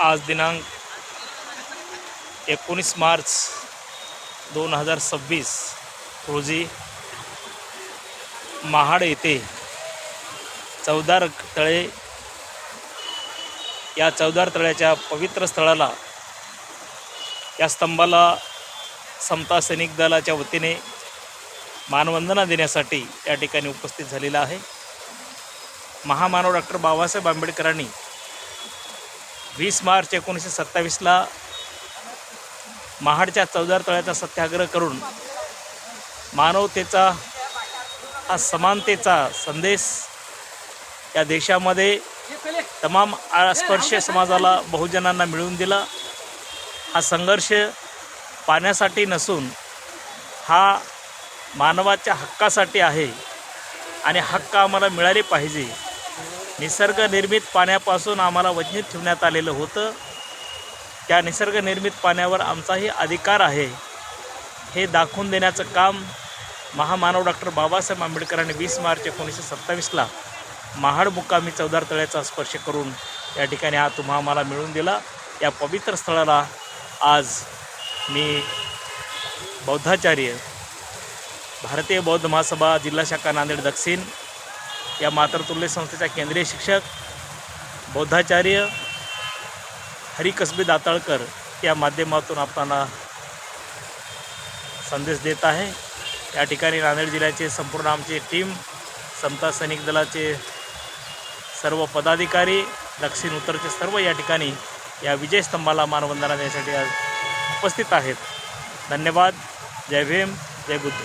आज दिनांक 19 मार्च 2026 रोजी महाड येथे चवदार तळे या चवदार तळ्याच्या पवित्र स्थळाला या स्तंभाला समता सैनिक दलाच्या वतीने मानवंदना देण्यासाठी या ठिकाणी उपस्थित झालेला आहे। महामानव डॉक्टर बाबासाहेब आंबेडकरांनी 20 मार्च 1927ला महाडच्या चवदार तळ्याचा सत्याग्रह करून मानवतेचा हा समानतेचा संदेश या देशामध्ये तमाम अस्पृश्य समाजाला बहुजनांना मिळवून दिला। हा संघर्ष पाण्यासाठी नसून हा मानवाच्या हक्कासाठी आहे आणि हक्क आम्हाला मिळाले पाहिजे। निसर्ग निर्मित पाण्यापासून आम्हाला वंचित ठेवण्यात आलेलं होतं, त्या निसर्ग निर्मित पाण्यावर आमचाही अधिकार आहे हे दाखवून देण्याचं काम महामानव डॉक्टर बाबासाहेब आंबेडकरांनी 20 मार्च 1927ला महाड मुक्कामी चवदार तळ्याचा स्पर्श करून या ठिकाणी हा तुम्हा आम्हाला मिळवून दिला। या पवित्र स्थळाला आज मी बौद्धाचार्य भारतीय बौद्ध महासभा जिल्हा शाखा नांदेड दक्षिण या मातृतुल्य संस्थेचा केंद्रीय शिक्षक बौद्धाचार्य हरी कसबे दाताळकर या माध्यमातून आपल्याला संदेश देत आहे। या ठिकाणी नांदेड जिल्ह्याचे संपूर्ण आमची टीम, समता सैनिक दलाचे सर्व पदाधिकारी, दक्षिण उत्तरचे सर्व या ठिकाणी या विजय स्तंभाला मानवंदना देण्यासाठी आज उपस्थित आहेत। धन्यवाद। जय भीम, जय बुद्ध।